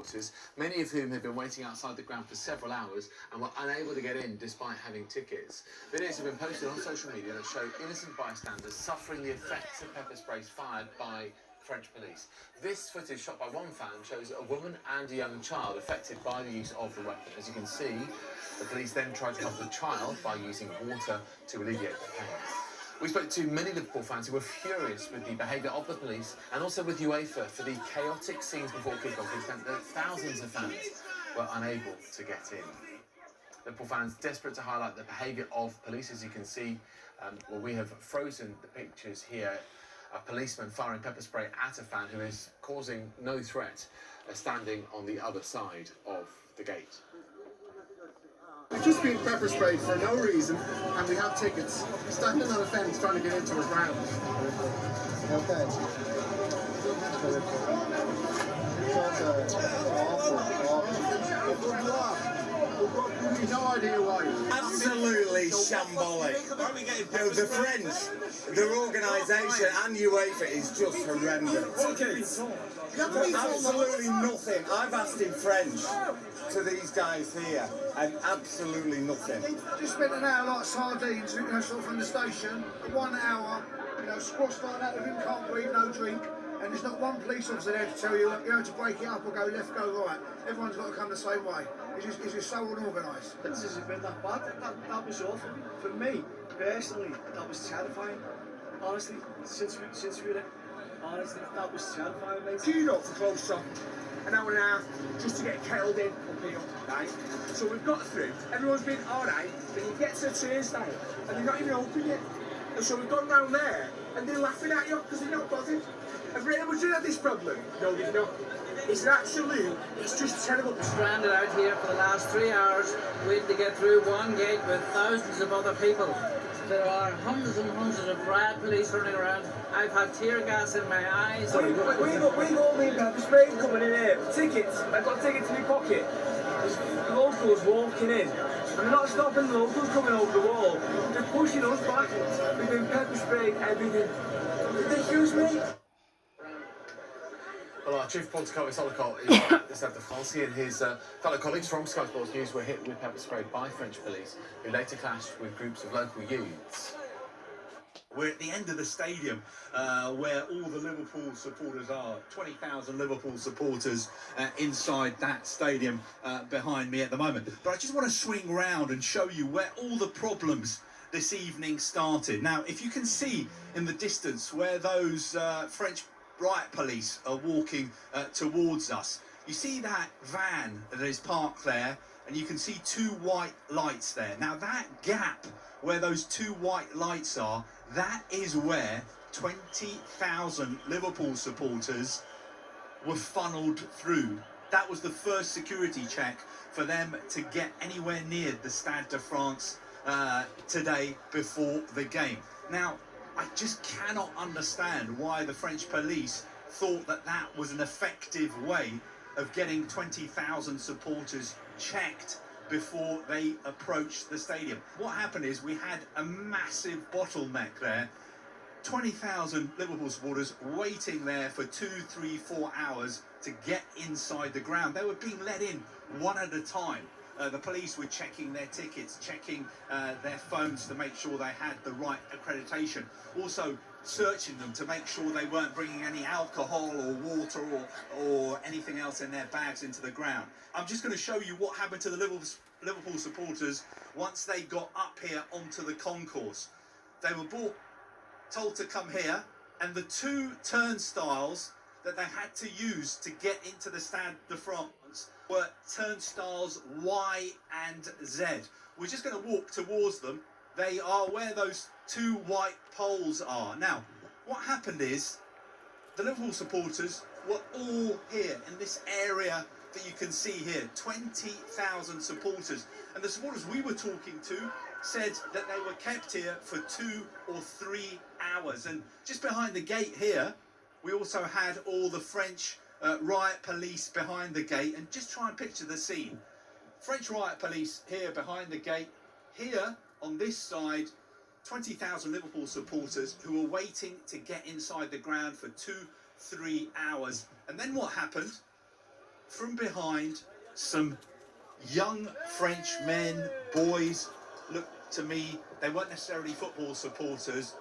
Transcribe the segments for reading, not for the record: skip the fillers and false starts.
supporters, many of whom had been waiting outside the ground for several hours and were unable to get in despite having tickets. Videos have been posted on social media that show innocent bystanders suffering the effects of pepper sprays fired by French police. This footage shot by one fan shows a woman and a young child affected by the use of the weapon. As you can see, the police then tried to help the child by using water to alleviate the pain. We spoke to many Liverpool fans who were furious with the behaviour of the police and also with UEFA for the chaotic scenes before kick-off, which meant that thousands of fans were unable to get in. Liverpool fans desperate to highlight the behaviour of police. As you can see, we have frozen the pictures here. A policeman firing pepper spray at a fan who is causing no threat, standing on the other side of the gate. We've just been pepper sprayed for no reason, and we have tickets. Standing on a fence trying to get into a ground. Okay. No idea why. Absolutely shambolic. The French, their organisation and UEFA is just horrendous. Absolutely nothing. I've asked in French to these guys here, and absolutely nothing. Just spent an hour like sardines, sort of from the station. 1 hour, squashed like that, we can't breathe, no drink. And there's not one police officer there to tell you, to break it up or go left, go right. Everyone's got to come the same way. It's just so unorganised. This hasn't been that bad. That was awful. For me, personally, that was terrifying. Honestly, since we were honestly, that was terrifying, mate. Queued up for close up, an hour and a half, just to get kettled in up here, right? So we've got through. Everyone's been alright, then you get to the turnstile, and they're not even open yet. And so we've gone round there, and they're laughing at you because they're not bothered. Have we ever had this problem? No, we've not. It's an absolute, it's just terrible. Stranded out here for the last 3 hours, waiting to get through one gate with thousands of other people. There are hundreds and hundreds of riot police running around. I've had tear gas in my eyes. We got all the pepper spray coming in here. Tickets. I've got tickets in my pocket. There's locals walking in. And they're not stopping the locals coming over the wall. They're pushing us back. We've been pepper sprayed everything. Ridiculous, mate. Well, our chief reporter, Carlos Holocott, is at the France. He and his fellow colleagues from Sky Sports News were hit with pepper spray by French police, who later clashed with groups of local youths. We're at the end of the stadium where all the Liverpool supporters are. 20,000 Liverpool supporters inside that stadium behind me at the moment. But I just want to swing round and show you where all the problems this evening started. Now, if you can see in the distance where those French riot police are walking towards us, you see that van that is parked there, and you can see two white lights there. Now that gap where those two white lights are, that is where 20,000 Liverpool supporters were funneled through. That was the first security check for them to get anywhere near the Stade de France today before the game. Now, I just cannot understand why the French police thought that that was an effective way of getting 20,000 supporters checked before they approached the stadium. What happened is we had a massive bottleneck there. 20,000 Liverpool supporters waiting there for 2, 3, 4 hours to get inside the ground. They were being let in one at a time. The police were checking their tickets, checking their phones to make sure they had the right accreditation. Also searching them to make sure they weren't bringing any alcohol or water or anything else in their bags into the ground. I'm just going to show you what happened to the Liverpool supporters once they got up here onto the concourse. They were told to come here, and the two turnstiles that they had to use to get into the Stade de France were turnstiles Y and Z. We're just going to walk towards them. They are where those two white poles are. Now, what happened is the Liverpool supporters were all here in this area that you can see here. 20,000 supporters. And the supporters we were talking to said that they were kept here for 2 or 3 hours. And just behind the gate here, we also had all the French riot police behind the gate. And just try and picture the scene. French riot police here behind the gate. Here on this side, 20,000 Liverpool supporters who were waiting to get inside the ground for 2, 3 hours. And then what happened? from behind, some young French men, boys, looked to me, they weren't necessarily football supporters.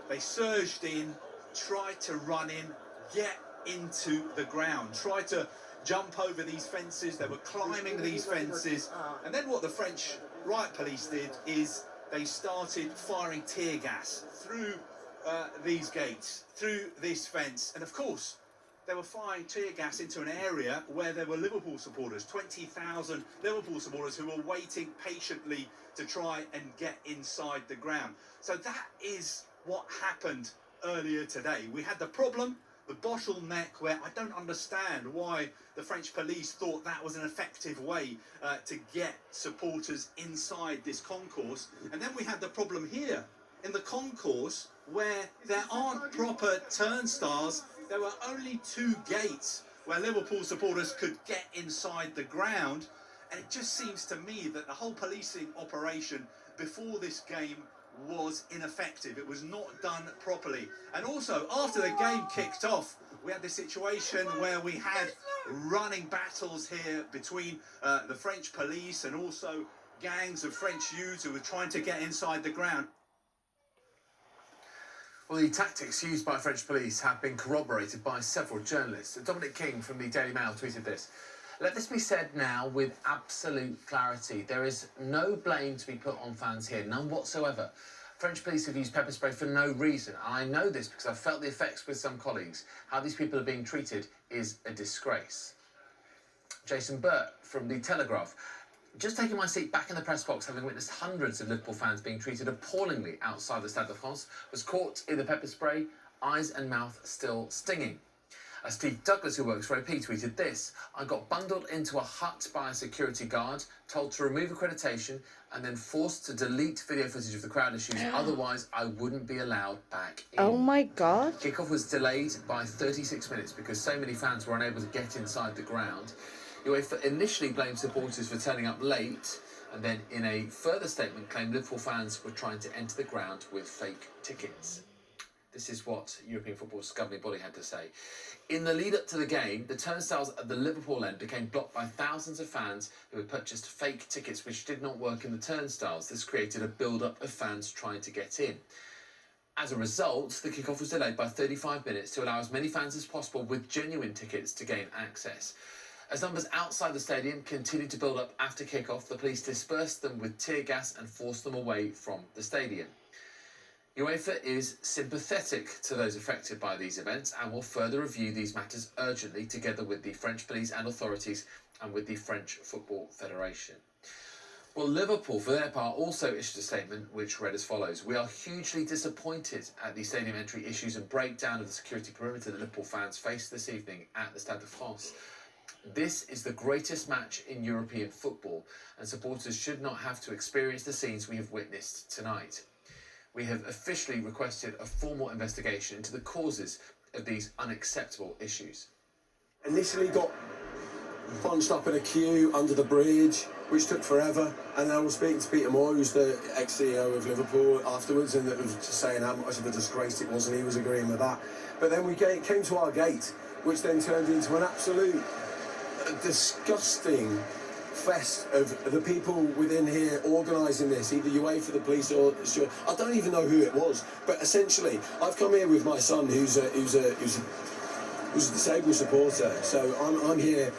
They surged in, tried to run in, get into the ground, tried to jump over these fences. They were climbing these fences. And then what the French riot police did is they started firing tear gas through these gates, through this fence. And of course, they were firing tear gas into an area where there were Liverpool supporters, 20,000 Liverpool supporters who were waiting patiently to try and get inside the ground. So that is what happened earlier today. We had the problem, the bottleneck, where I don't understand why the French police thought that was an effective way to get supporters inside this concourse. And then we had the problem here in the concourse where there aren't proper turnstiles. There were only 2 gates where Liverpool supporters could get inside the ground. And it just seems to me that the whole policing operation before this game was ineffective. It was not done properly. And also, after the game kicked off, we had this situation where we had running battles here between the French police and also gangs of French youths who were trying to get inside the ground. Well, the tactics used by French police have been corroborated by several journalists. Dominic King from the Daily Mail tweeted this. Let this be said now with absolute clarity. There is no blame to be put on fans here, none whatsoever. French police have used pepper spray for no reason. And I know this because I've felt the effects with some colleagues. How these people are being treated is a disgrace. Jason Burt from The Telegraph. Just taking my seat back in the press box, having witnessed hundreds of Liverpool fans being treated appallingly outside the Stade de France, was caught in the pepper spray, eyes and mouth still stinging. Steve Douglas, who works for AP, tweeted this. I got bundled into a hut by a security guard, told to remove accreditation, and then forced to delete video footage of the crowd issues. Otherwise, I wouldn't be allowed back in. Oh my God. Kickoff was delayed by 36 minutes because so many fans were unable to get inside the ground. UEFA initially blamed supporters for turning up late, and then in a further statement claimed Liverpool fans were trying to enter the ground with fake tickets. This is what European football's governing body had to say. In the lead-up to the game, the turnstiles at the Liverpool end became blocked by thousands of fans who had purchased fake tickets which did not work in the turnstiles. This created a build-up of fans trying to get in. As a result, the kickoff was delayed by 35 minutes to allow as many fans as possible with genuine tickets to gain access. As numbers outside the stadium continued to build up after kickoff, the police dispersed them with tear gas and forced them away from the stadium. UEFA is sympathetic to those affected by these events and will further review these matters urgently together with the French police and authorities and with the French Football Federation. Well, Liverpool, for their part, also issued a statement which read as follows. We are hugely disappointed at the stadium entry issues and breakdown of the security perimeter that Liverpool fans faced this evening at the Stade de France. This is the greatest match in European football, and supporters should not have to experience the scenes we have witnessed tonight. We have officially requested a formal investigation into the causes of these unacceptable issues. Initially got bunched up in a queue under the bridge, which took forever, and then I was speaking to Peter Moore, who's the ex-CEO of Liverpool, afterwards, and it was just saying how much of a disgrace it was, and he was agreeing with that. But then we came to our gate, which then turned into an absolute disgusting fest of the people within here organising this, either UEFA, the police, or I don't even know who it was. But essentially, I've come here with my son, who's a disabled supporter. So I'm here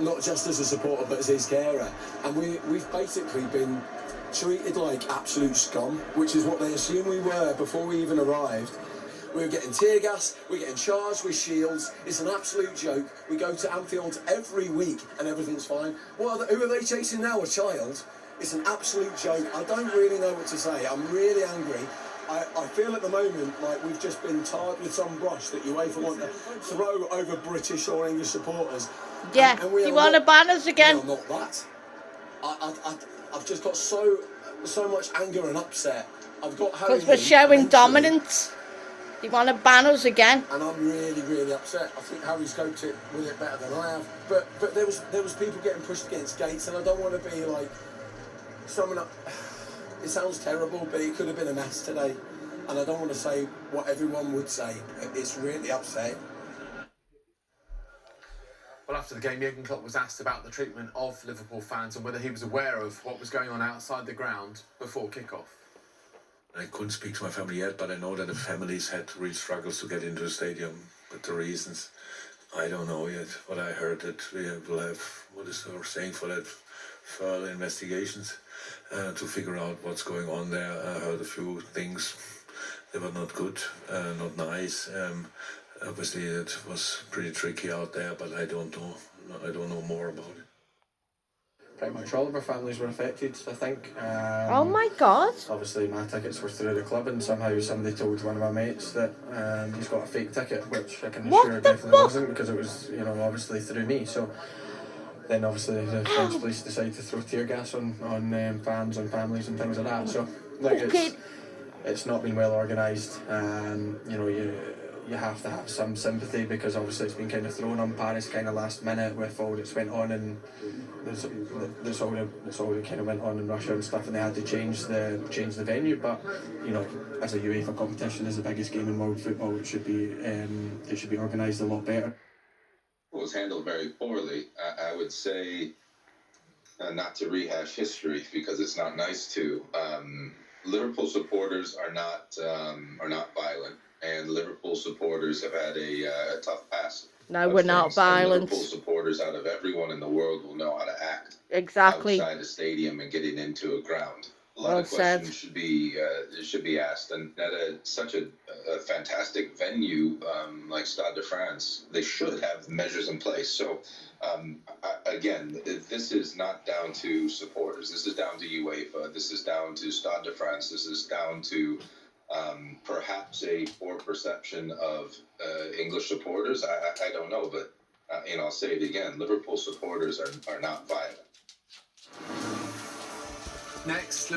not just as a supporter, but as his carer. And we've basically been treated like absolute scum, which is what they assumed we were before we even arrived. We were getting tear gas, we're getting charged with shields. It's an absolute joke. We go to Anfield every week and everything's fine. Who are they chasing now? A child? It's an absolute joke. I don't really know what to say. I'm really angry. I feel at the moment like we've just been tarred with some brush that UEFA want to throw over British or English supporters. Yeah, do you want to ban us again? We are not that. I've just got so much anger and upset. I've got Harry. Because we're showing dominance. You want to ban us again? And I'm really, really upset. I think Harry's coped with it better than I have. But there was people getting pushed against gates, and I don't want to be like someone. It sounds terrible, but it could have been a mess today, and I don't want to say what everyone would say. It's really upsetting. Well, after the game, Jurgen Klopp was asked about the treatment of Liverpool fans and whether he was aware of what was going on outside the ground before kick-off. I couldn't speak to my family yet, but I know that the families had real struggles to get into the stadium. But the reasons, I don't know yet. But I heard that we will have, what is they saying for that, further investigations to figure out what's going on there. I heard a few things. They were not good, not nice. Obviously, it was pretty tricky out there, but I don't know more about it. Pretty much all of our families were affected, I think. Oh my God. Obviously, my tickets were through the club, and somehow somebody told one of my mates that he's got a fake ticket, which I can assure definitely wasn't, because it was, you know, obviously through me. So then, obviously, the French police decided to throw tear gas on fans and families and things like that. So, like, it's not been well organised. You know, you have to have some sympathy, because obviously it's been kind of thrown on Paris kind of last minute with all that's went on, and there's all that kind of went on in Russia and stuff, and they had to change the venue. But you know, as a UEFA competition, as the biggest game in world football, it should be organised a lot better. It was handled very poorly. I would say, not to rehash history because it's not nice to. Liverpool supporters are not violent, and Liverpool supporters have had a tough past. No, we're not violent. Liverpool supporters out of everyone in the world will know how to act Exactly. outside a stadium and getting into a ground. A lot Well of questions should be asked, and at such a fantastic venue like Stade de France, they should have measures in place. So, again, this is not down to supporters. This is down to UEFA. This is down to Stade de France. This is down to perhaps a poor perception of English supporters. I don't know, but I'll say it again: Liverpool supporters are not violent. Next,